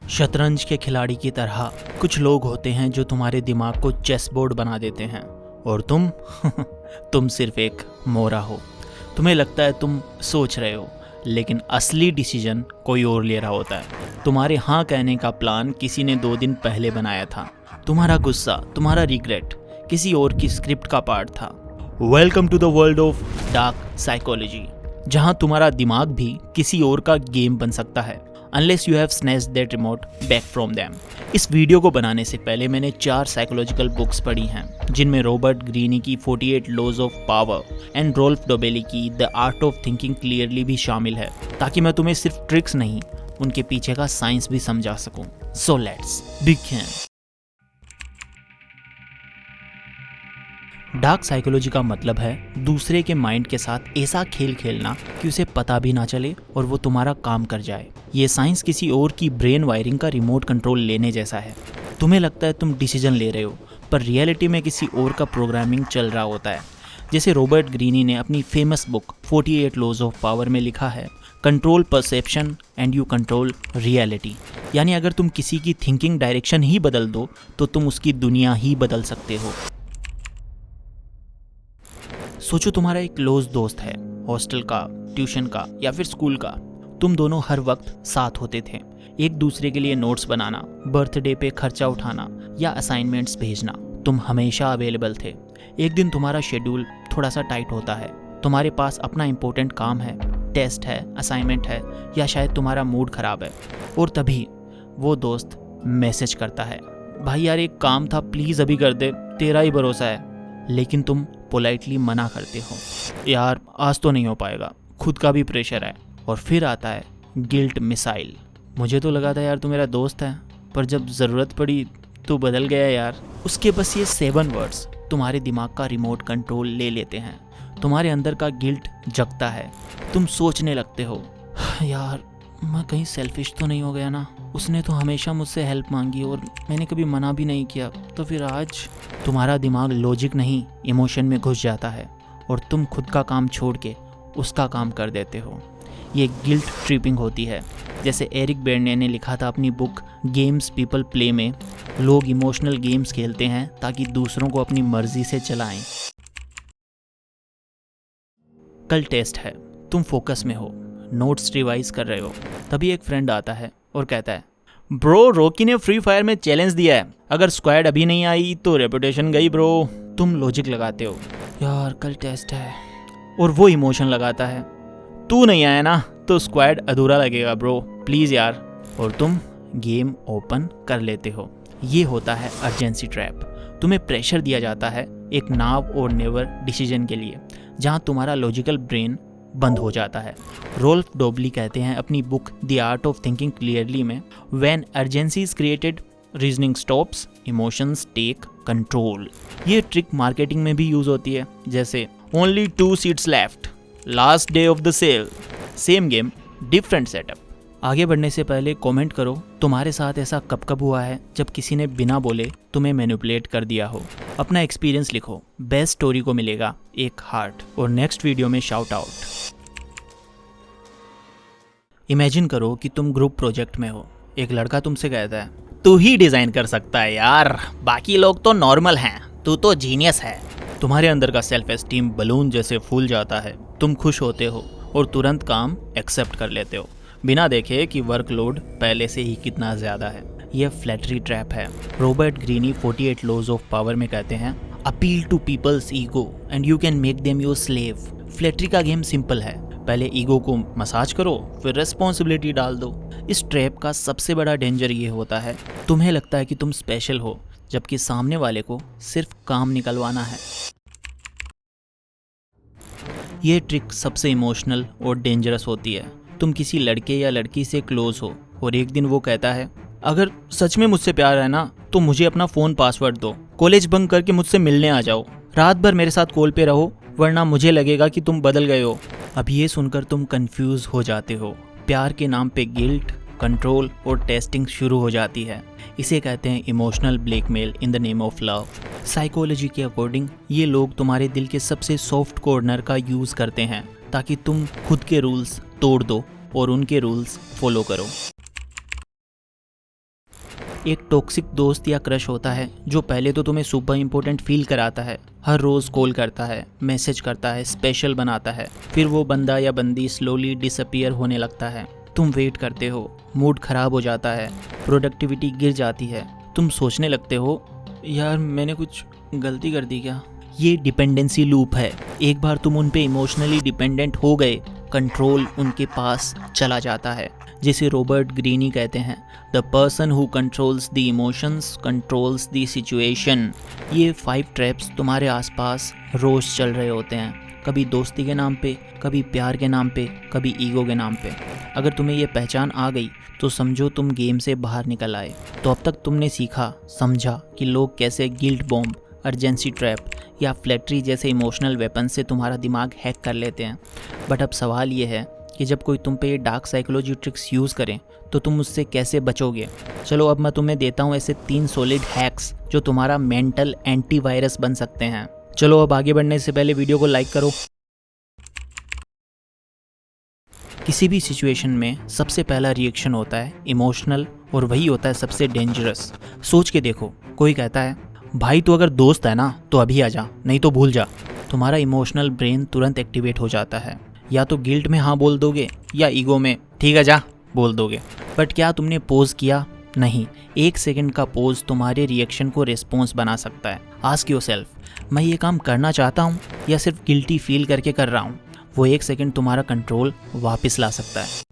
शतरंज के खिलाड़ी की तरह कुछ लोग होते हैं जो तुम्हारे दिमाग को चेस बोर्ड बना देते हैं और तुम तुम सिर्फ एक मोरा हो। तुम्हें लगता है तुम सोच रहे हो, लेकिन असली डिसीजन कोई और ले रहा होता है। तुम्हारे हाँ कहने का प्लान किसी ने 2 दिन पहले बनाया था। तुम्हारा गुस्सा, तुम्हारा रिग्रेट किसी और की स्क्रिप्ट का पार्ट था। Welcome to the world of dark psychology, जहां तुम्हारा दिमाग भी किसी और का गेम बन सकता है unless you have snatched that remote back from them. इस वीडियो को बनाने से पहले मैंने 4 साइकोलॉजिकल बुक्स पढ़ी हैं, जिनमें रॉबर्ट ग्रीनी की 48 laws of power and Rolf Dobelli की the art of thinking clearly भी शामिल है, ताकि मैं तुम्हें सिर्फ ट्रिक्स नहीं, उनके पीछे का साइंस भी समझा सकूं। So let's begin. Dark psychology का मतलब है दूसरे के माइंड के साथ ऐसा खेल खेलना कि उसे पता भी ना चले और वो तुम्हारा काम कर जाए। ये साइंस किसी और की ब्रेन वायरिंग का रिमोट कंट्रोल लेने जैसा है। तुम्हें लगता है तुम डिसीजन ले रहे हो, पर रियलिटी में किसी और का प्रोग्रामिंग चल रहा होता है। जैसे रॉबर्ट ग्रीनी ने अपनी famous book 48 laws of power में लिखा है, control perception and you control reality. यानी अगर तुम किसी की थिंकिंग डायरेक्शन ही बदल दो तो तुम उसकी दुनिया ही बदल सकते हो। सोचो तुम्हारा एक क्लोज दोस्त है, हॉस्टल का, ट्यूशन का या फिर स्कूल का। तुम दोनों हर वक्त साथ होते थे, एक दूसरे के लिए नोट्स बनाना, बर्थडे पे खर्चा उठाना या असाइनमेंट्स भेजना। तुम हमेशा अवेलेबल थे। एक दिन तुम्हारा शेड्यूल थोड़ा सा टाइट होता है, तुम्हारे पास अपना इंपॉर्टेंट काम है, टेस्ट है, असाइनमेंट है या शायद तुम्हारा मूड खराब है, और तभी वो दोस्त मैसेज करता है, भाई यार एक काम था, प्लीज़ अभी कर दे, तेरा ही भरोसा है। लेकिन तुम पोलाइटली मना करते हो, यार आज तो नहीं हो पाएगा, खुद का भी प्रेशर है। और फिर आता है गिल्ट मिसाइल। मुझे तो लगा था यार तू मेरा दोस्त है, पर जब ज़रूरत पड़ी तो बदल गया यार। उसके बस ये 7 वर्ड्स तुम्हारे दिमाग का रिमोट कंट्रोल ले लेते हैं। तुम्हारे अंदर का गिल्ट जगता है। तुम सोचने लगते हो, यार मैं कहीं सेल्फिश तो नहीं हो गया ना, उसने तो हमेशा मुझसे हेल्प मांगी और मैंने कभी मना भी नहीं किया, तो फिर आज। तुम्हारा दिमाग लॉजिक नहीं इमोशन में घुस जाता है और तुम खुद का काम छोड़ के उसका काम कर देते हो। ये गिल्ट ट्रिपिंग होती है। जैसे एरिक बेर्ने ने लिखा था अपनी बुक गेम्स पीपल प्ले में, लोग इमोशनल गेम्स खेलते हैं ताकि दूसरों को अपनी मर्जी से चलाएं। कल टेस्ट है, तुम फोकस में हो, नोट्स रिवाइज कर रहे हो, तभी एक फ्रेंड आता है और कहता है, ब्रो रॉकी ने फ्री फायर में चैलेंज दिया है, अगर स्क्वाड अभी नहीं आई तो रेपुटेशन गई ब्रो। तुम लॉजिक लगाते हो, यार कल टेस्ट है, और वो इमोशन लगाता है, तू नहीं आया ना तो स्क्वाड अधूरा लगेगा ब्रो, प्लीज़ यार, और तुम गेम ओपन कर लेते हो। ये होता है अर्जेंसी ट्रैप। तुम्हें प्रेशर दिया जाता है एक नाव और नेवर डिसीजन के लिए, जहाँ तुम्हारा लॉजिकल ब्रेन बंद हो जाता है। रोल्फ डोबली कहते हैं अपनी book the art of thinking clearly में, when urgency is created reasoning stops, emotions take control. ये ट्रिक मार्केटिंग में भी यूज होती है, जैसे only 2 seats left, last day of the sale, same game different setup. आगे बढ़ने से पहले कमेंट करो तुम्हारे साथ ऐसा कब कब हुआ है जब किसी ने बिना बोले तुम्हें मैनिपुलेट कर दिया हो। अपना एक्सपीरियंस लिखो, बेस्ट स्टोरी को मिलेगा एक हार्ट और नेक्स्ट वीडियो में शाउट आउट। इमेजिन करो कि तुम ग्रुप प्रोजेक्ट में हो, एक लड़का तुमसे कहता है, तू ही डिजाइन कर सकता है यार, बाकी लोग तो नॉर्मल हैं, तू तो जीनियस है। तुम्हारे अंदर का सेल्फ एस्टीम बलून जैसे फूल जाता है। तुम खुश होते हो और तुरंत काम एक्सेप्ट कर लेते हो, बिना देखे कि वर्कलोड पहले से ही कितना ज़्यादा है। यह फ्लैटरी ट्रैप है। Robert Greene 48 laws of power में कहते हैं, appeal to people's ego and you can make them your slave. Flattery का गेम सिंपल है, पहले ईगो को मसाज करो, फिर रिस्पॉन्सिबिलिटी डाल दो। इस ट्रैप का सबसे बड़ा डेंजर ये होता है, तुम्हें लगता है कि तुम स्पेशल हो, जबकि सामने वाले को सिर्फ काम निकलवाना है। ये ट्रिक सबसे इमोशनल और डेंजरस होती है। तुम किसी लड़के या लड़की से क्लोज हो और एक दिन वो कहता है, अगर सच में मुझसे प्यार है ना तो मुझे अपना फ़ोन पासवर्ड दो, कॉलेज बंक करके मुझसे मिलने आ जाओ, रात भर मेरे साथ कॉल पे रहो, वरना मुझे लगेगा कि तुम बदल गए हो। अब ये सुनकर तुम कंफ्यूज हो जाते हो। प्यार के नाम पे गिल्ट, कंट्रोल और टेस्टिंग शुरू हो जाती है। इसे कहते हैं emotional blackmail in the name of love. Psychology के अकॉर्डिंग ये लोग तुम्हारे दिल के सबसे सॉफ्ट कॉर्नर का यूज़ करते हैं ताकि तुम खुद के रूल्स तोड़ दो और उनके रूल्स फॉलो करो। एक टॉक्सिक दोस्त या क्रश होता है जो पहले तो तुम्हें सुपर इंपॉर्टेंट फील कराता है, हर रोज कॉल करता है, मैसेज करता है, स्पेशल बनाता है। फिर वो बंदा या बंदी स्लोली डिसअपीयर होने लगता है। तुम वेट करते हो, मूड खराब हो जाता है, प्रोडक्टिविटी गिर जाती है, तुम सोचने लगते हो यार मैंने कुछ गलती कर दी क्या। ये डिपेंडेंसी लूप है। एक बार तुम उन पे इमोशनली डिपेंडेंट हो गए, कंट्रोल उनके पास चला जाता है। जिसे रॉबर्ट ग्रीनी कहते हैं, the person who controls the emotions controls the situation. ये 5 ट्रैप्स तुम्हारे आसपास रोज चल रहे होते हैं, कभी दोस्ती के नाम पे, कभी प्यार के नाम पे, कभी ईगो के नाम पे। अगर तुम्हें ये पहचान आ गई तो समझो तुम गेम से बाहर निकल आए। तो अब तक तुमने सीखा, समझा कि लोग कैसे गिल्ट बॉम्ब, अर्जेंसी ट्रैप या फ्लैटरी जैसे इमोशनल वेपन से तुम्हारा दिमाग हैक कर लेते हैं। बट अब सवाल ये है कि जब कोई तुम पे ये डार्क साइकोलॉजी ट्रिक्स यूज़ करें तो तुम उससे कैसे बचोगे। चलो अब मैं तुम्हें देता हूँ ऐसे 3 सॉलिड हैक्स जो तुम्हारा मेंटल एंटीवायरस बन सकते हैं। चलो अब आगे बढ़ने से पहले वीडियो को लाइक करो। किसी भी सिचुएशन में सबसे पहला रिएक्शन होता है इमोशनल, और वही होता है सबसे डेंजरस। सोच के देखो, कोई कहता है भाई तू अगर दोस्त है ना तो अभी आ जा, नहीं तो भूल जा। तुम्हारा इमोशनल ब्रेन तुरंत एक्टिवेट हो जाता है। या तो गिल्ट में हाँ बोल दोगे या ईगो में ठीक है जा बोल दोगे। बट क्या तुमने पोज किया? नहीं। 1 सेकंड का पोज तुम्हारे रिएक्शन को रिस्पॉन्स बना सकता है। आस्क योरसेल्फ, मैं ये काम करना चाहता हूँ या सिर्फ गिल्टी फील करके कर रहा हूँ। वो 1 सेकंड तुम्हारा कंट्रोल वापस ला सकता है।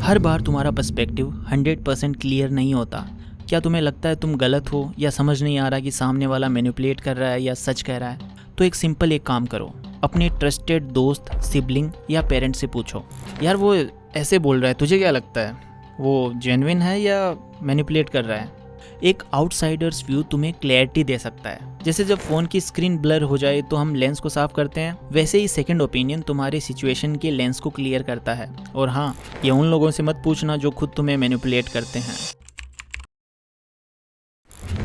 हर बार तुम्हारा पर्सपेक्टिव 100% क्लियर नहीं होता। क्या तुम्हें लगता है तुम गलत हो या समझ नहीं आ रहा कि सामने वाला मैनिपुलेट कर रहा है या सच कह रहा है? तो एक काम करो, अपने ट्रस्टेड दोस्त, सिबलिंग या पेरेंट से पूछो, यार वो ऐसे बोल रहा है, तुझे क्या लगता है वो जेन्युइन है या मैनिपुलेट कर रहा है? एक आउटसाइडर्स व्यू तुम्हें क्लैरिटी दे सकता है। जैसे जब फ़ोन की स्क्रीन ब्लर हो जाए तो हम लेंस को साफ करते हैं, वैसे ही सेकंड ओपिनियन तुम्हारे सिचुएशन के लेंस को क्लियर करता है। और हाँ, ये उन लोगों से मत पूछना जो खुद तुम्हें मैनिपुलेट करते हैं।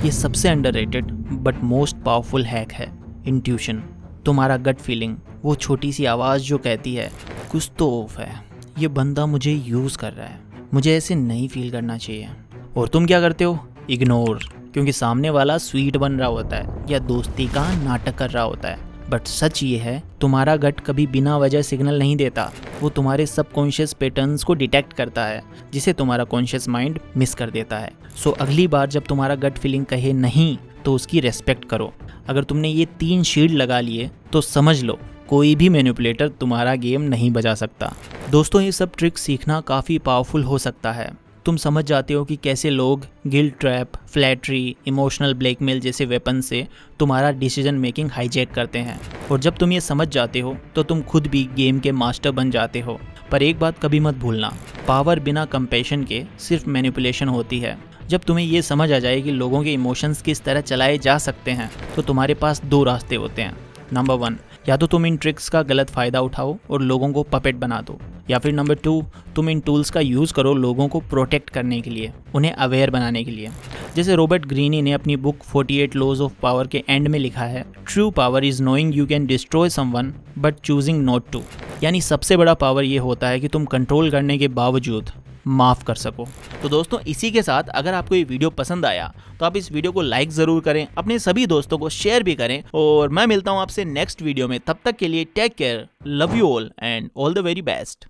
ये सबसे underrated but most powerful hack है इंट्यूशन। तुम्हारा गट फीलिंग, वो छोटी सी आवाज़ जो कहती है कुछ तो ऑफ है, ये बंदा मुझे यूज़ कर रहा है, मुझे ऐसे नहीं फील करना चाहिए। और तुम क्या करते हो? इग्नोर, क्योंकि सामने वाला स्वीट बन रहा होता है या दोस्ती का नाटक कर रहा होता है। बट सच ये है, तुम्हारा गट कभी बिना वजह सिग्नल नहीं देता। वो तुम्हारे सबकॉन्शियस पैटर्न्स को डिटेक्ट करता है, जिसे तुम्हारा कॉन्शियस माइंड मिस कर देता है। सो अगली बार जब तुम्हारा गट फीलिंग कहे नहीं तो उसकी रेस्पेक्ट करो। अगर तुमने ये 3 शील्ड लगा लिए तो समझ लो कोई भी मैनिपुलेटर तुम्हारा गेम नहीं बजा सकता। दोस्तों, ये सब ट्रिक्स सीखना काफ़ी पावरफुल हो सकता है। तुम समझ जाते हो कि कैसे लोग guilt trap, flattery, emotional blackmail जैसे वेपन से तुम्हारा डिसीजन मेकिंग हाईजैक करते हैं। और जब तुम ये समझ जाते हो तो तुम खुद भी गेम के मास्टर बन जाते हो। पर एक बात कभी मत भूलना, पावर बिना कंपैशन के सिर्फ मैनिपुलेशन होती है। जब तुम्हें ये समझ आ जाए कि लोगों के इमोशंस किस तरह चलाए जा सकते हैं तो तुम्हारे पास 2 रास्ते होते हैं। नंबर 1, या तो तुम इन ट्रिक्स का गलत फ़ायदा उठाओ और लोगों को पपेट बना दो, या फिर नंबर 2, तुम इन टूल्स का यूज़ करो लोगों को प्रोटेक्ट करने के लिए, उन्हें अवेयर बनाने के लिए। जैसे रॉबर्ट ग्रीनी ने अपनी बुक 48 लॉज ऑफ पावर के एंड में लिखा है, true power is knowing you can destroy someone but choosing not to. यानी सबसे बड़ा पावर ये होता है कि तुम कंट्रोल करने के बावजूद माफ़ कर सको। तो दोस्तों, इसी के साथ अगर आपको ये वीडियो पसंद आया तो आप इस वीडियो को लाइक ज़रूर करें, अपने सभी दोस्तों को शेयर भी करें, और मैं मिलता हूँ आपसे नेक्स्ट वीडियो में। तब तक के लिए take care, love you all and all the very best.